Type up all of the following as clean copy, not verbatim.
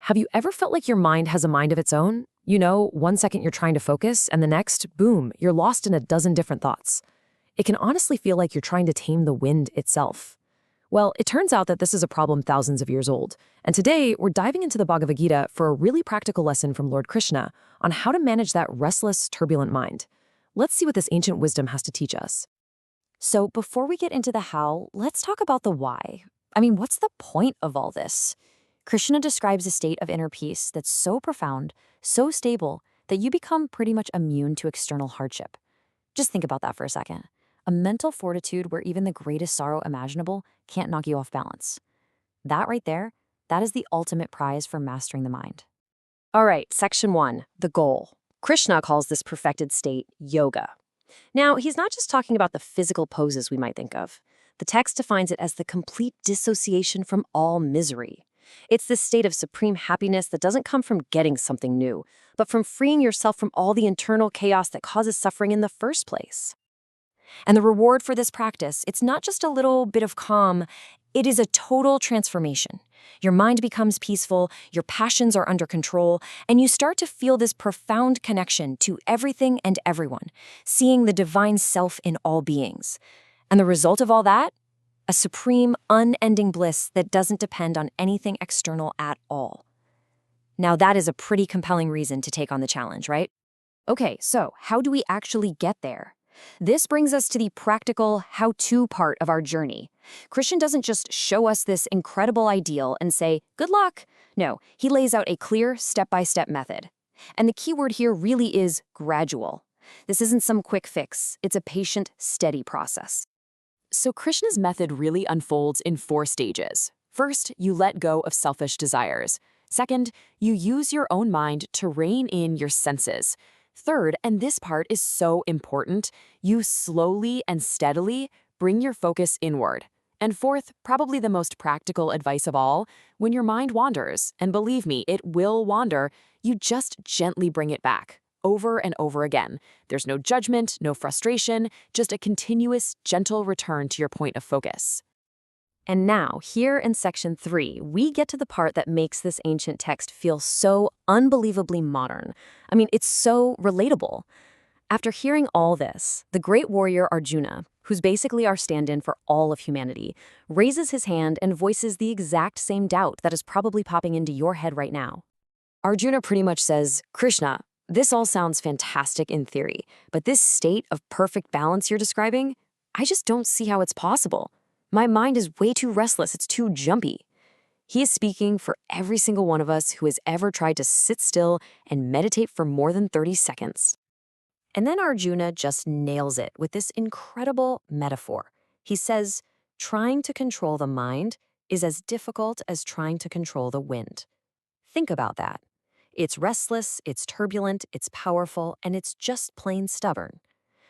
Have you ever felt like your mind has a mind of its own? You know, one second you're trying to focus, and the next, boom, you're lost in a dozen different thoughts. It can honestly feel like you're trying to tame the wind itself. Well, it turns out that this is a problem thousands of years old. And today, we're diving into the Bhagavad Gita for a really practical lesson from Lord Krishna on how to manage that restless, turbulent mind. Let's see what this ancient wisdom has to teach us. So before we get into the how, let's talk about the why. What's the point of all this? Krishna describes a state of inner peace that's so profound, so stable, that you become pretty much immune to external hardship. Just think about that for a second. A mental fortitude where even the greatest sorrow imaginable can't knock you off balance. That right there, that is the ultimate prize for mastering the mind. All right, section 1, the goal. Krishna calls this perfected state yoga. Now, he's not just talking about the physical poses we might think of. The text defines it as the complete dissociation from all misery. It's this state of supreme happiness that doesn't come from getting something new, but from freeing yourself from all the internal chaos that causes suffering in the first place. And the reward for this practice, it's not just a little bit of calm, it is a total transformation. Your mind becomes peaceful, your passions are under control, and you start to feel this profound connection to everything and everyone, seeing the divine self in all beings. And the result of all that? A supreme, unending bliss that doesn't depend on anything external at all. Now that is a pretty compelling reason to take on the challenge, right? Okay, so how do we actually get there? This brings us to the practical how-to part of our journey. Krishna doesn't just show us this incredible ideal and say, good luck. No, he lays out a clear step-by-step method. And the key word here really is gradual. This isn't some quick fix. It's a patient, steady process. So Krishna's method really unfolds in 4 stages. First, you let go of selfish desires. Second, you use your own mind to rein in your senses. Third, and this part is so important, you slowly and steadily bring your focus inward. And fourth, probably the most practical advice of all, when your mind wanders, and believe me, it will wander, you just gently bring it back. Over and over again. There's no judgment, no frustration, just a continuous, gentle return to your point of focus. And now, here in section 3, we get to the part that makes this ancient text feel so unbelievably modern. It's so relatable. After hearing all this, the great warrior Arjuna, who's basically our stand-in for all of humanity, raises his hand and voices the exact same doubt that is probably popping into your head right now. Arjuna pretty much says, Krishna, this all sounds fantastic in theory, but this state of perfect balance you're describing, I just don't see how it's possible. My mind is way too restless, it's too jumpy. He is speaking for every single one of us who has ever tried to sit still and meditate for more than 30 seconds. And then Arjuna just nails it with this incredible metaphor. He says, trying to control the mind is as difficult as trying to control the wind. Think about that. It's restless, it's turbulent, it's powerful, and it's just plain stubborn.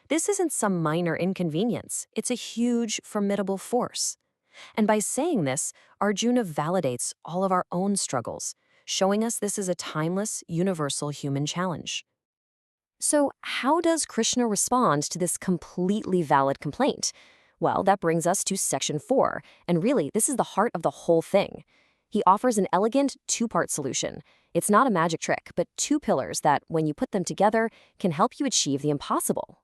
This isn't some minor inconvenience. It's a huge, formidable force. And by saying this, Arjuna validates all of our own struggles, showing us this is a timeless, universal human challenge. So how does Krishna respond to this completely valid complaint? Well, that brings us to section 4, and really, this is the heart of the whole thing. He offers an elegant 2-part solution. It's not a magic trick, but 2 pillars that, when you put them together, can help you achieve the impossible.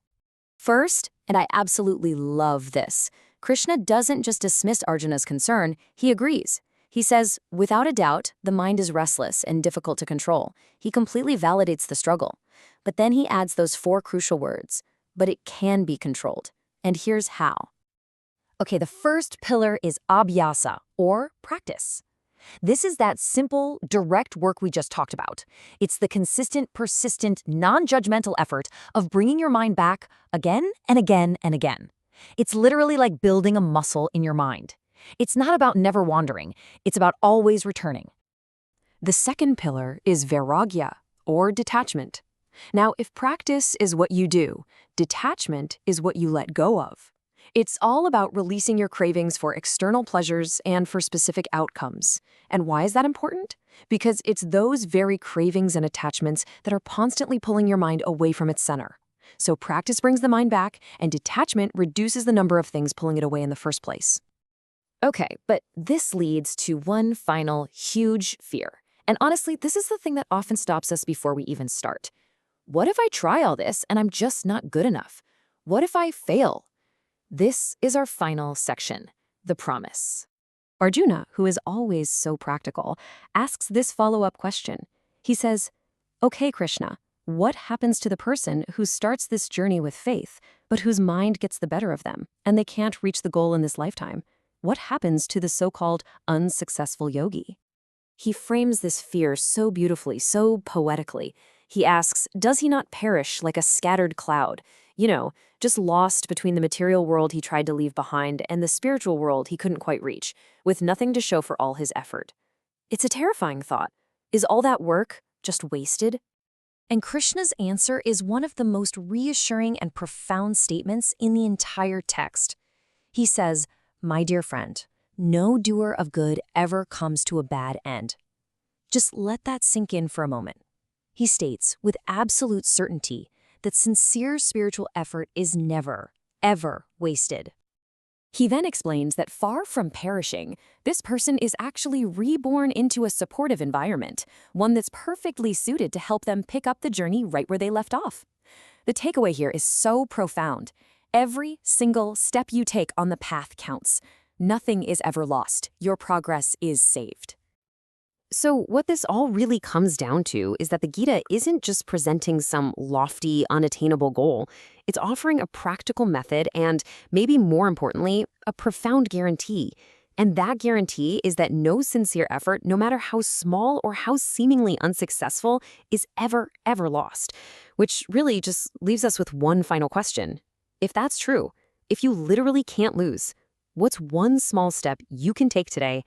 First, and I absolutely love this, Krishna doesn't just dismiss Arjuna's concern, he agrees. He says, without a doubt, the mind is restless and difficult to control. He completely validates the struggle. But then he adds those 4 crucial words, but it can be controlled. And here's how. Okay, the first pillar is abhyasa, or practice. This is that simple, direct work we just talked about. It's the consistent, persistent, non-judgmental effort of bringing your mind back again and again and again. It's literally like building a muscle in your mind. It's not about never wandering. It's about always returning. The second pillar is vairagya, or detachment. Now, if practice is what you do, detachment is what you let go of. It's all about releasing your cravings for external pleasures and for specific outcomes. And why is that important? Because it's those very cravings and attachments that are constantly pulling your mind away from its center. So practice brings the mind back, and detachment reduces the number of things pulling it away in the first place. Okay, but this leads to one final huge fear, And honestly, this is the thing that often stops us before we even start. What if I try all this and I'm just not good enough? What if I fail? This is our final section, the promise. Arjuna, who is always so practical, asks this follow-up question. He says, "Okay, Krishna, what happens to the person who starts this journey with faith, but whose mind gets the better of them, and they can't reach the goal in this lifetime? What happens to the so-called unsuccessful yogi?" He frames this fear so beautifully, so poetically. He asks, does he not perish like a scattered cloud? Just lost between the material world he tried to leave behind and the spiritual world he couldn't quite reach, with nothing to show for all his effort. It's a terrifying thought. Is all that work just wasted? And Krishna's answer is one of the most reassuring and profound statements in the entire text. He says, "My dear friend, no doer of good ever comes to a bad end." Just let that sink in for a moment. He states with absolute certainty that sincere spiritual effort is never, ever wasted. He then explains that far from perishing, this person is actually reborn into a supportive environment, one that's perfectly suited to help them pick up the journey right where they left off. The takeaway here is so profound. Every single step you take on the path counts. Nothing is ever lost. Your progress is saved. So what this all really comes down to is that the Gita isn't just presenting some lofty, unattainable goal. It's offering a practical method and, maybe more importantly, a profound guarantee. And that guarantee is that no sincere effort, no matter how small or how seemingly unsuccessful, is ever, ever lost. Which really just leaves us with one final question. If that's true, if you literally can't lose, what's one small step you can take today